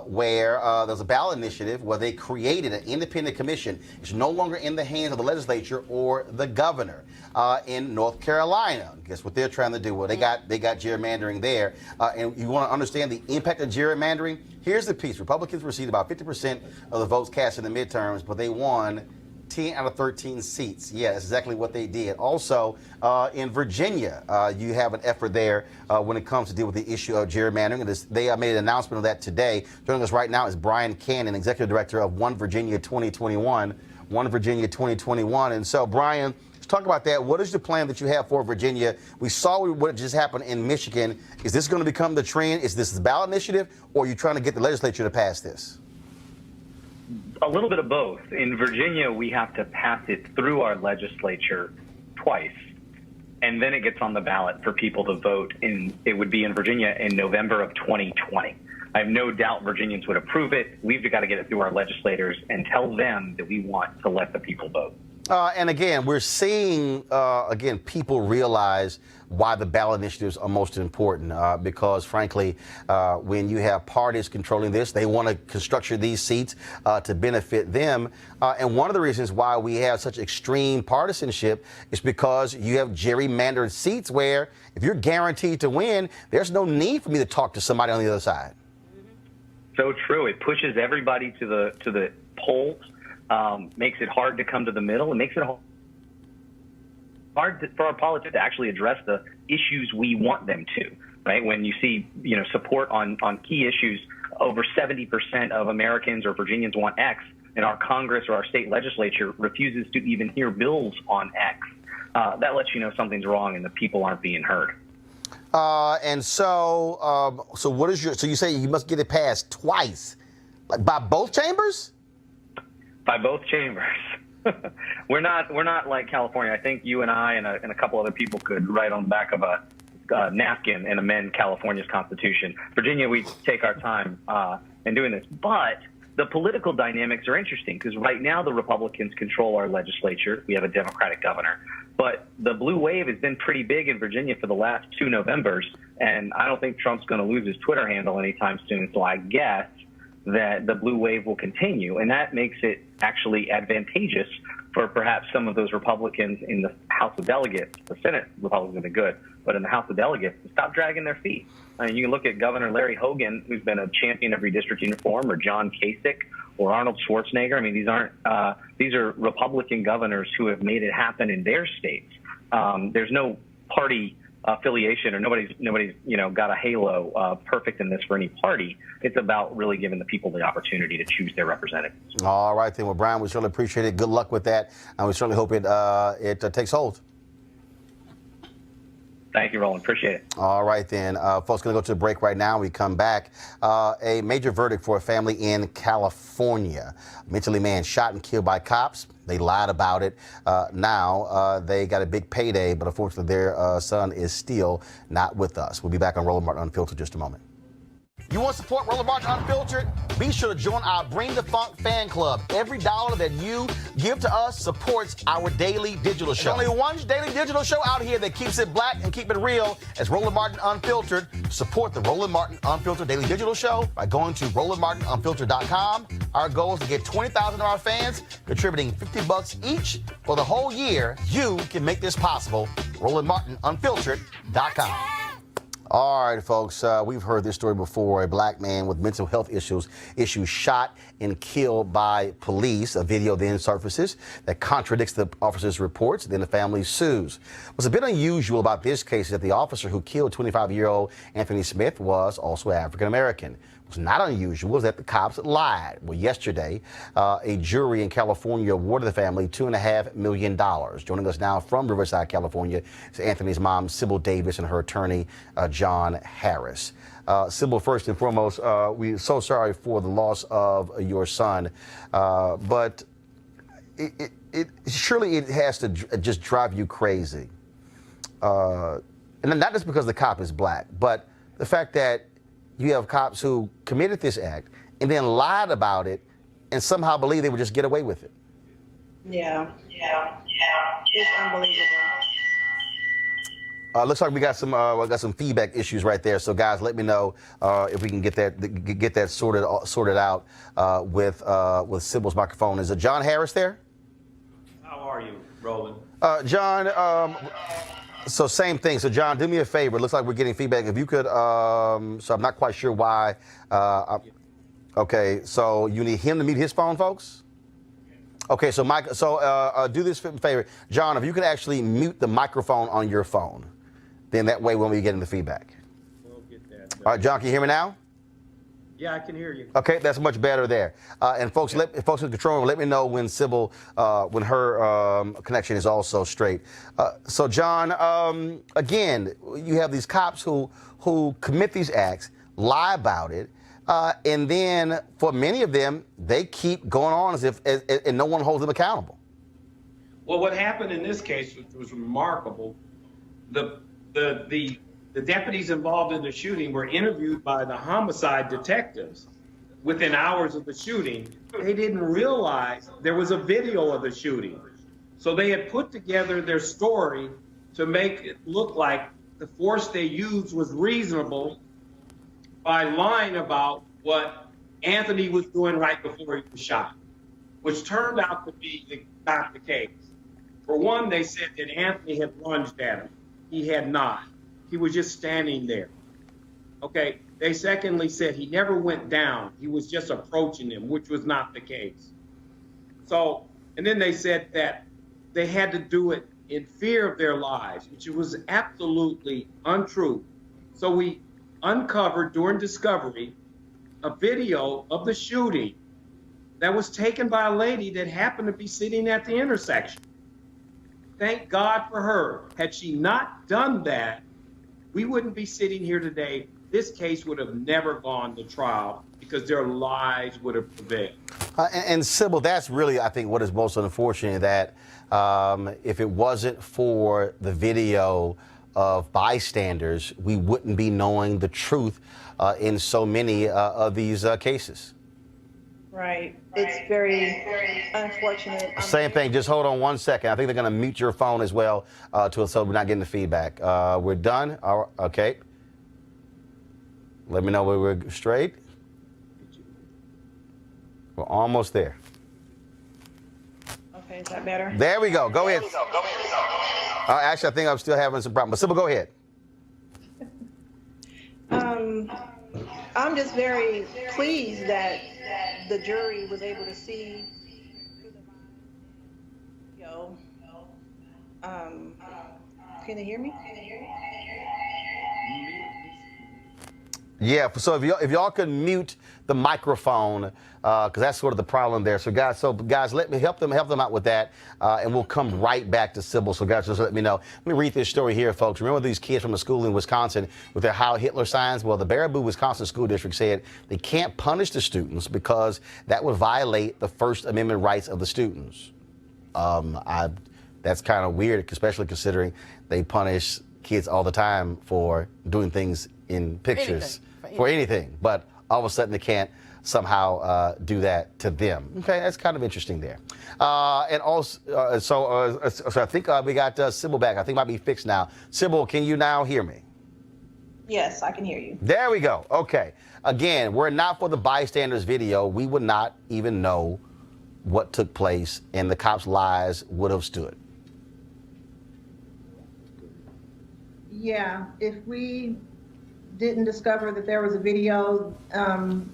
A: where there's a ballot initiative where they created an independent commission. It's no longer in the hands of the legislature or the governor. In North Carolina, guess what they're trying to do? Well, they got gerrymandering there. And you want to understand the impact of gerrymandering? Here's the piece. Republicans received about 50% of the votes cast in the midterms, but they won 10 out of 13 seats. Yeah, that's exactly what they did. Also, in Virginia, you have an effort there when it comes to deal with the issue of gerrymandering. And they made an announcement of that today. Joining us right now is Brian Cannon, Executive Director of One Virginia 2021. One Virginia 2021. And so, Brian, let's talk about that. What is the plan that you have for Virginia? We saw what just happened in Michigan. Is this going to become the trend? Is this the ballot initiative, or are you trying to get the legislature to pass this?
H: A little bit of both. In Virginia, we have to pass it through our legislature twice, and then it gets on the ballot for people to vote. It would be in Virginia in November of 2020. I have no doubt Virginians would approve it. We've got to get it through our legislators and tell them that we want to let the people vote.
A: And again, we're seeing, people realize why the ballot initiatives are most important because, frankly, when you have parties controlling this, they want to structure these seats to benefit them. And one of the reasons why we have such extreme partisanship is because you have gerrymandered seats where if you're guaranteed to win, there's no need for me to talk to somebody on the other side.
H: So true. It pushes everybody to the polls. Makes it hard to come to the middle. It makes it hard for our politicians to actually address the issues we want them to, right? When you see, support on key issues, over 70% of Americans or Virginians want X, and our Congress or our state legislature refuses to even hear bills on X. That lets you know something's wrong and the people aren't being heard.
A: So what is so you say you must get it passed twice, like by both chambers?
H: By both chambers. We're not like California. I think you and I and a couple other people could write on the back of a napkin and amend California's constitution. Virginia, we take our time in doing this. But the political dynamics are interesting because right now the Republicans control our legislature. We have a Democratic governor. But the blue wave has been pretty big in Virginia for the last 2 Novembers, and I don't think Trump's going to lose his Twitter handle anytime soon. So I guess that the blue wave will continue, and that makes it actually advantageous for perhaps some of those Republicans in the House of Delegates. The Senate Republicans have been good, but in the House of Delegates, to stop dragging their feet. I mean, you can look at Governor Larry Hogan, who's been a champion of redistricting reform, or John Kasich, or Arnold Schwarzenegger. I mean, these are Republican governors who have made it happen in their states. There's no party affiliation, or nobody's got a halo perfect in this for any party. It's about really giving the people the opportunity to choose their representatives.
A: All right, then. Well, Brian, we certainly appreciate it. Good luck with that, and we certainly hope it takes hold.
H: Thank you, Roland. Appreciate it.
A: All right, then. Folks, going to go to the break right now. We come back. A major verdict for a family in California. A mentally man shot and killed by cops. They lied about it. Now they got a big payday, but unfortunately their son is still not with us. We'll be back on Roland Martin Unfiltered in just a moment. You want to support Roland Martin Unfiltered? Be sure to join our Bring the Funk fan club. Every dollar that you give to us supports our daily digital show. There's only one daily digital show out here that keeps it black and keep it real. As Roland Martin Unfiltered. Support the Roland Martin Unfiltered daily digital show by going to RolandMartinUnfiltered.com. Our goal is to get 20,000 of our fans contributing $50 each for the whole year. You can make this possible. RolandMartinUnfiltered.com. All right, folks, we've heard this story before. A black man with mental health issues shot and killed by police. A video then surfaces that contradicts the officer's reports. Then the family sues. What's a bit unusual about this case is that the officer who killed 25-year-old Anthony Smith was also African-American. What's not unusual is that the cops lied. Well, yesterday, a jury in California awarded the family $2.5 million. Joining us now from Riverside, California, is Anthony's mom, Sybil Davis, and her attorney, John Harris. Sybil, first and foremost, we're so sorry for the loss of your son, but surely it has to just drive you crazy. And not just because the cop is black, but the fact that you have cops who committed this act and then lied about it and somehow believe they would just get away with it.
I: Yeah. It's unbelievable.
A: Looks like we got some feedback issues right there. So guys, let me know if we can get that sorted out with Sybil's microphone. Is it John Harris there?
J: How are you, Roland?
A: John. So same thing. So John, do me a favor. It looks like we're getting feedback. If you could, so I'm not quite sure why. Okay, so you need him to mute his phone, folks? Okay, so Mike, do this favor. John, if you could actually mute the microphone on your phone, then that way when we get the feedback.
J: We'll get that.
A: All right, John, can you hear me now?
J: Yeah, I can hear you.
A: Okay, that's much better there. And folks, folks in control room, let me know when Sybil, when her connection is also straight. So John, again, you have these cops who commit these acts, lie about it, and then for many of them, they keep going on as if and no one holds them accountable.
J: Well, what happened in this case was remarkable. The deputies involved in the shooting were interviewed by the homicide detectives within hours of the shooting. They didn't realize there was a video of the shooting. So they had put together their story to make it look like the force they used was reasonable by lying about what Anthony was doing right before he was shot, which turned out to be not the case. For one, they said that Anthony had lunged at him. He had not. He was just standing there. Okay. They secondly said he never went down. He was just approaching him, which was not the case. So, and then they said that they had to do it in fear of their lives, which was absolutely untrue. So we uncovered during discovery a video of the shooting that was taken by a lady that happened to be sitting at the intersection. Thank God for her. Had she not done that, we wouldn't be sitting here today. This case would have never gone to trial because their lies would have prevailed.
A: And Sybil, that's really, I think, what is most unfortunate, that if it wasn't for the video of bystanders, we wouldn't be knowing the truth in so many of these cases.
I: Right. It's very unfortunate.
A: Same thing. Just hold on 1 second. I think they're going to mute your phone as well, so we're not getting the feedback. We're done. Okay. Let me know when we're straight. We're almost there.
I: Okay, is that better?
A: There we go. Go ahead. Actually, I think I'm still having some problems. But Sybil, go ahead.
I: I'm just very pleased that the jury was able to see Can they hear me?
A: Yeah, so if y'all can mute the microphone, because that's sort of the problem there. So guys, let me help them out with that, and we'll come right back to Sybil. So guys, just let me know. Let me read this story here, folks. Remember these kids from a school in Wisconsin with their Heil Hitler signs? Well, the Baraboo, Wisconsin School District said they can't punish the students because that would violate the First Amendment rights of the students. That's kind of weird, especially considering they punish kids all the time for doing things in pictures. For anything, but all of a sudden they can't somehow do that to them. Okay, that's kind of interesting there. And also, so I think we got Sybil back. I think it might be fixed now. Sybil, can you now hear me?
I: Yes, I can hear you.
A: There we go. Okay. Again, were it not for the bystanders video, we would not even know what took place, and the cops' lies would have stood.
I: Yeah, if we didn't discover that there was a video,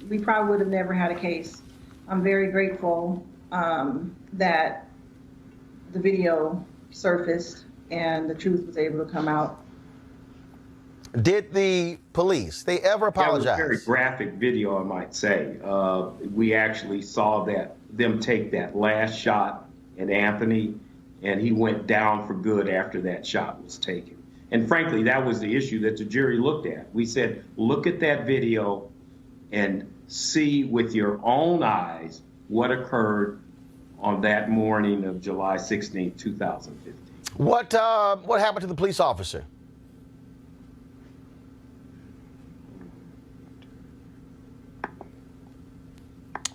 I: we probably would have never had a case. I'm very grateful that the video surfaced and the truth was able to come out.
A: Did the police, they ever apologize?
J: That was a very graphic video, I might say. We actually saw them take that last shot at Anthony, and he went down for good after that shot was taken. And frankly, that was the issue that the jury looked at. We said, look at that video and see with your own eyes what occurred on that morning of July 16, 2015.
A: What happened to the police officer?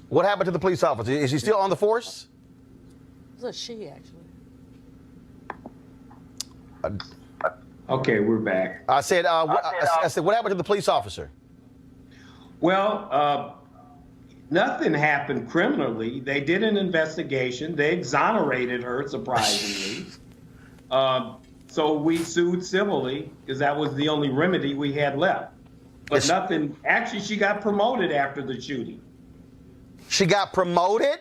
A: What happened to the police officer? Is he still on the force?
C: It was a she, actually.
J: Okay, we're back.
A: I said, what happened to the police officer?
J: Well, nothing happened criminally. They did an investigation. They exonerated her, surprisingly. So we sued civilly because that was the only remedy we had left. But nothing, actually, she got promoted after the shooting.
A: She got promoted?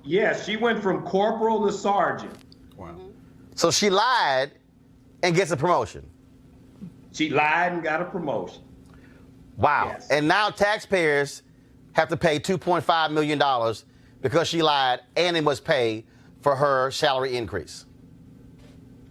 J: Yes, she went from corporal to sergeant.
D: Wow.
A: So she lied and gets a promotion.
J: She lied and got a promotion.
A: Wow.
J: Yes.
A: And now taxpayers have to pay $2.5 million because she lied, and they must pay for her salary increase.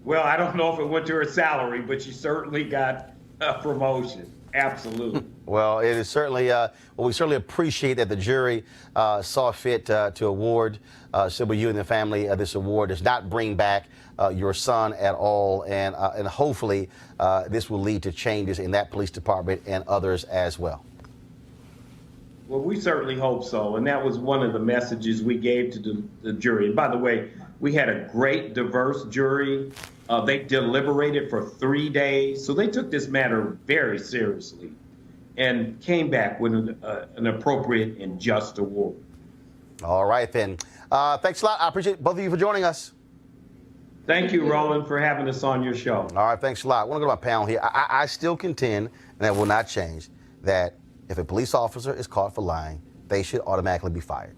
J: Well, I don't know if it went to her salary, but she certainly got a promotion. Absolutely.
A: Well, it is certainly, we certainly appreciate that the jury saw fit to award Sybil, you and the family this award. Does not bring back your son at all, and hopefully this will lead to changes in that police department and others as well.
J: Well, we certainly hope so, and that was one of the messages we gave to the jury. And by the way, we had a great, diverse jury. They deliberated for 3 days, so they took this matter very seriously and came back with an appropriate and just award.
A: All right, then. Thanks a lot. I appreciate both of you for joining us.
J: Thank you, Roland, for having us on your show.
A: All right, thanks a lot. I want to go to my panel here. I still contend, and that will not change, that if a police officer is caught for lying, they should automatically be fired.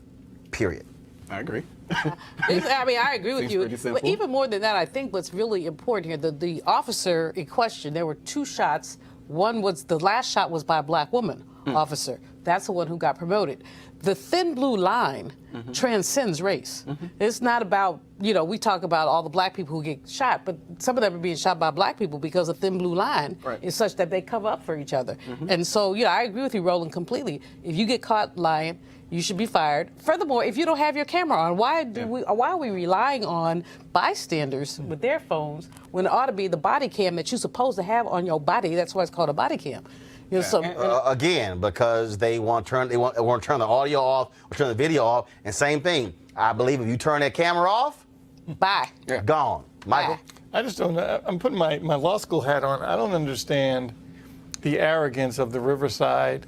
A: Period.
D: I agree.
C: I mean, I agree with
D: Seems
C: you. But even more than that, I think what's really important here, the officer in question, there were 2 shots. One was, the last shot was by a black woman officer. That's the one who got promoted. The thin blue line transcends race. It's not about, we talk about all the black people who get shot, but some of them are being shot by black people because the thin blue line is such that they cover up for each other. And so, I agree with you, Roland, completely. If you get caught lying, you should be fired. Furthermore, if you don't have your camera on, why are we relying on bystanders with their phones when it ought to be the body cam that you're supposed to have on your body? That's why it's called a body cam.
A: Again, because they want to turn the audio off or turn the video off. And same thing, I believe if you turn that camera off,
C: bye.
A: Gone. Michael?
C: Bye.
E: I just don't know. I'm putting my law school hat on. I don't understand the arrogance of the Riverside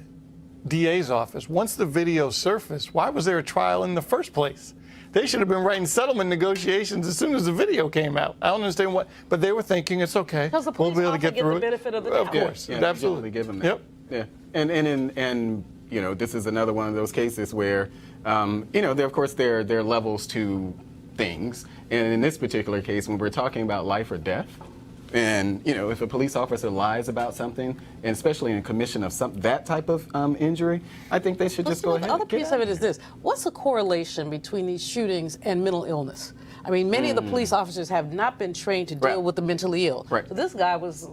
E: DA's office. Once the video surfaced, why was there a trial in the first place? They should have been writing settlement negotiations as soon as the video came out. I don't understand but they were thinking it's okay.
C: Because the police
E: we'll be able to get through
C: the benefit of the
E: Of
C: doubt.
E: course, absolutely.
D: Give them that.
E: Yep.
D: Yeah. And this is another one of those cases where, there, of course, there are levels to things. And in this particular case, when we're talking about life or death, And if a police officer lies about something, and especially in commission of that type of injury, I think they should just go ahead.
C: The other piece of it is this: what's the correlation between these shootings and mental illness? I mean, many of the police officers have not been trained to deal with the mentally ill.
D: Right.
C: So this guy was,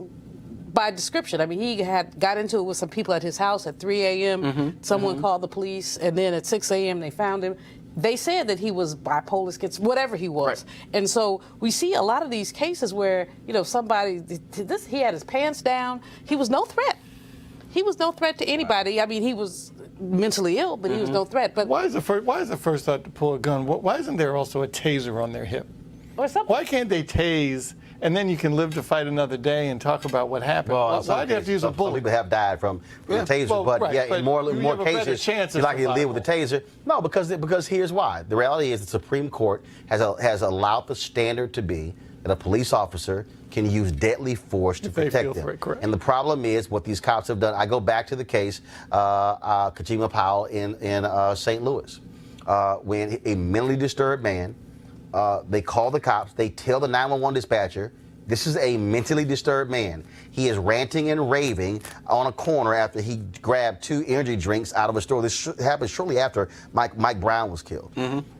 C: by description, I mean, he had got into it with some people at his house at 3 a.m. Someone called the police, and then at 6 a.m. they found him. They said that he was bipolar, whatever he was. Right. And so we see a lot of these cases where, somebody, he had his pants down. He was no threat. He was no threat to anybody. I mean, he was mentally ill, but he was no threat. But
E: why is the first thought to pull a gun? Why isn't there also a taser on their hip?
C: Or something?
E: Why can't they tase, and then you can live to fight another day and talk about what happened?
A: Well,
E: why do you have to use a bullet?
A: Some people have died from the taser, but in more cases, you likely live with the taser. No, because here's why. The reality is the Supreme Court has allowed the standard to be that a police officer can use deadly force to protect them. And the problem is what these cops have done. I go back to the case, Kajima Powell in St. Louis, when a mentally disturbed man, they call the cops, they tell the 911 dispatcher, this is a mentally disturbed man. He is ranting and raving on a corner after he grabbed 2 energy drinks out of a store. This happened shortly after Mike Brown was killed.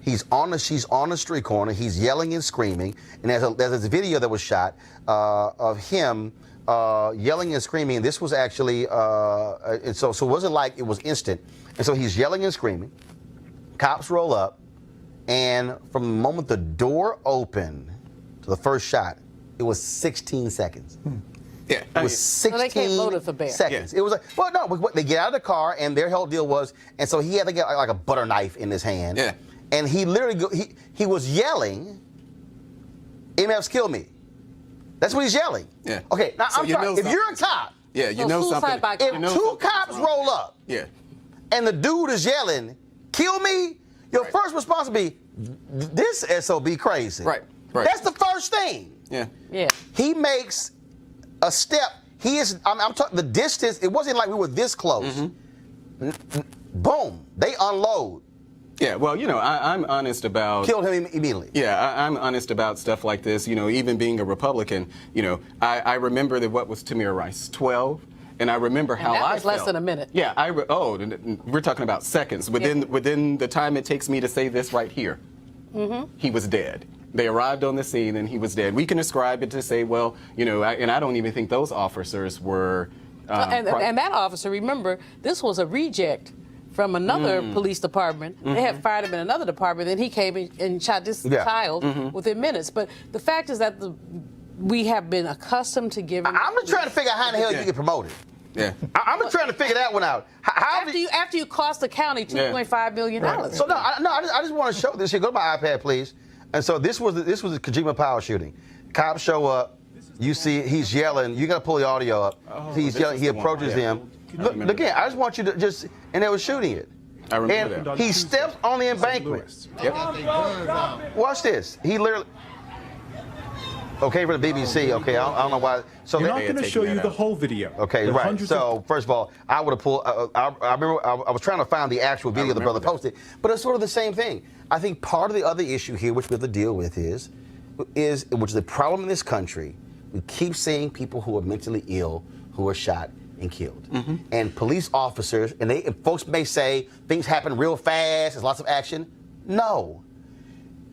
A: She's on the street corner. He's yelling and screaming. And there's a video that was shot of him yelling and screaming. This was actually, and so it wasn't like it was instant. And so he's yelling and screaming. Cops roll up. And from the moment the door opened to the first shot, it was 16 seconds.
D: Yeah,
A: it was 16
C: they can't load it for bear.
A: seconds. Yeah. It was like, well, no, they get out of the car, and their whole deal was, and so he had to get like a butter knife in his hand.
D: Yeah.
A: And he literally, he was yelling, MFs kill me. That's what he's yelling.
D: Yeah.
A: Okay, now
D: So
A: I'm sorry, if you're a cop,
D: yeah, you know something.
A: if 2 cops roll up,
D: yeah,
A: and the dude is yelling, kill me, your first response would be, this SOB crazy.
D: Right.
A: That's the first thing.
D: Yeah.
A: He makes a step. I'm talking the distance. It wasn't like we were this close. Boom. They unload.
D: Yeah, well, I'm honest about...
A: Killed him immediately.
D: Yeah, I'm honest about stuff like this. Even being a Republican, I remember that what was Tamir Rice, 12? And I remember how
C: that
D: I
C: was
D: felt.
C: less than a minute.
D: Yeah, we're talking about seconds. Within the time it takes me to say this right here, he was dead. They arrived on the scene and he was dead. We can ascribe it to say, well, and I don't even think those officers were...
C: and that officer, remember, this was a reject from another police department. They had fired him in another department, then he came and shot this child within minutes. But the fact is that we have been accustomed to giving...
A: I'm just trying to figure out how the hell you get promoted.
D: Yeah.
A: I'm just trying to figure that one out.
C: After you cost the county $2.5 million.
A: So I just want to show this here. Go to my iPad, please. And so this was the Kajima Powell shooting. Cops show up. You see he's yelling. You got to pull the audio up. He's yelling. He approaches him. Look again. I just want you to and they were shooting it.
D: I remember
A: and
D: that.
A: He steps on the embankment.
D: Yep.
A: Watch this. He literally. Okay, for the BBC. Okay, I don't know why. So
K: you're not going to show you the whole video.
A: Okay, right. So first of all, I would have pulled. I remember I was trying to find the actual video the brother posted, but it's sort of the same thing. I think part of the other issue here, which we have to deal with, is which is the problem in this country. We keep seeing people who are mentally ill who are shot and killed, and police officers. And folks may say things happen real fast. There's lots of action. No.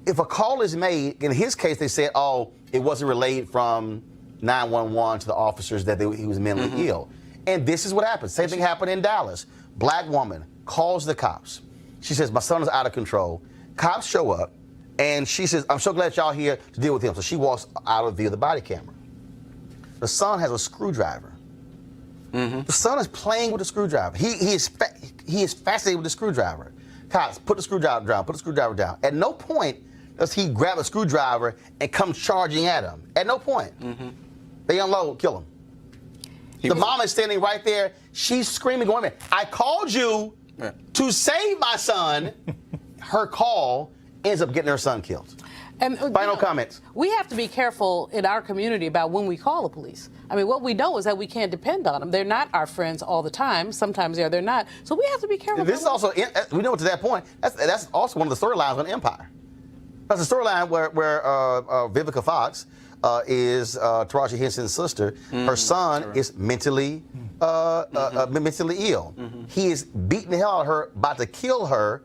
A: If a call is made, in his case, they said, oh, it wasn't relayed from 911 to the officers that he was mentally ill. And this is what happened. Same thing happened in Dallas. Black woman calls the cops. She says, my son is out of control. Cops show up, and she says, I'm so glad y'all here to deal with him. So she walks out of view of the body camera. The son has a screwdriver. The son is playing with the screwdriver. He is fascinated with the screwdriver. Cops, put the screwdriver down, put the screwdriver down. At no point does he grab a screwdriver and come charging at him. At no point. They unload, kill him. The mom is standing right there. She's screaming, going, I called you to save my son. Her call ends up getting her son killed.
C: And
A: Final comments.
C: We have to be careful in our community about when we call the police. I mean, what we know is that we can't depend on them. They're not our friends all the time. Sometimes they're not. So we have to be careful.
A: This is also, we know to that point, that's also one of the storylines on Empire. That's a storyline where Vivica Fox is Taraji Henson's sister. Her son is mentally ill. He is beating the hell out of her, about to kill her.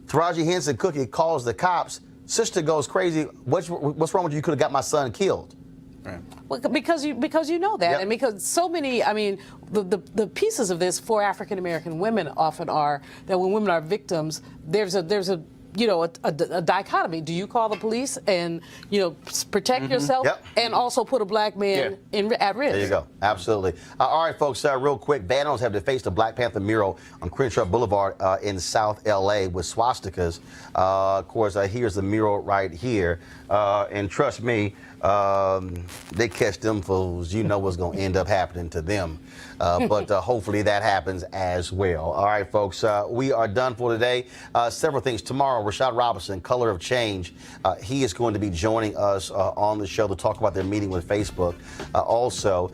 A: Taraji Henson Cookie calls the cops. Sister goes crazy. What's wrong with you? You could have got my son killed.
D: Right.
C: Well, because you know that,
A: Yep.
C: and because so many, I mean, the pieces of this for African American women often are that when women are victims, there's a you know, a dichotomy. Do you call the police and, you know, protect yourself and also put a black man at risk?
A: There you go. Absolutely. All right, folks, real quick. Vandals have defaced a Black Panther mural on Crenshaw Boulevard in South L.A. with swastikas. Of course, here's the mural right here. And trust me, they catch them fools. You know what's going to end up happening to them. But hopefully that happens as well. All right, folks, we are done for today. Several things. Tomorrow, Rashad Robinson, Color of Change, he is going to be joining us on the show to talk about their meeting with Facebook. Also,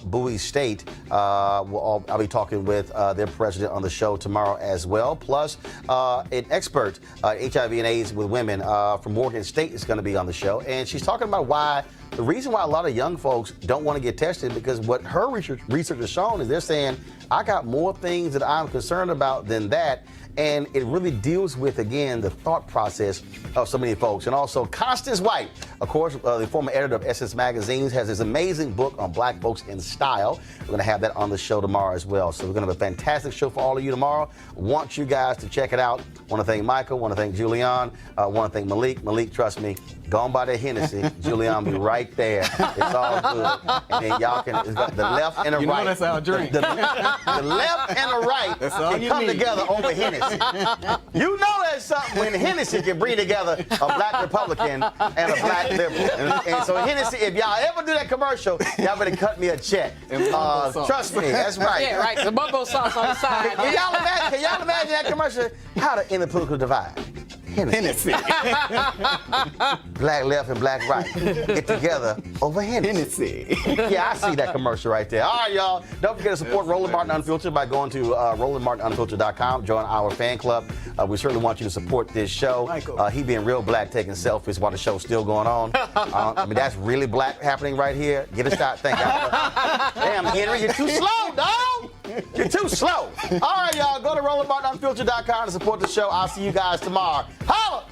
A: Bowie State, I'll be talking with their president on the show tomorrow as well. Plus, an expert, HIV and AIDS with women from Morgan State is going to be on the show. And she's talking about the reason why a lot of young folks don't want to get tested, because what her research has shown is they're saying, I got more things that I'm concerned about than that. And it really deals with, again, the thought process of so many folks. And also, Constance White, of course, the former editor of Essence Magazines, has this amazing book on Black folks in style. We're going to have that on the show tomorrow as well. So we're going to have a fantastic show for all of you tomorrow. Want you guys to check it out. Want to thank Michael. Want to thank Julian. Want to thank Malik. Malik, trust me, go on by that Hennessy. Julian be right there. It's all good. And then y'all can, it's got the left and the right.
D: You know that's our drink.
A: The left and the right can come together over Hennessy. You know that's something when Hennessy can bring together a black Republican and a black liberal. And so Hennessy, if y'all ever do that commercial, y'all better cut me a check. Trust me, that's right.
C: Yeah, right. The bumbo sauce on the side.
A: Can y'all imagine that commercial? How to end the political divide. Hennessy. Black left and black right get together over Hennessy. Yeah, I see that commercial right there. All right, y'all. Don't forget to support Roland Martin Unfiltered by going to RolandMartinUnfiltered.com. Join our fan club. We certainly want you to support this show. He being real black, taking selfies while the show's still going on. I mean, that's really black happening right here. Get a shot. Thank you. Damn, Henry, you're too slow, dog. You're too slow. All right, y'all. Go to RolandMartinUnfiltered.com to support the show. I'll see you guys tomorrow. Holla!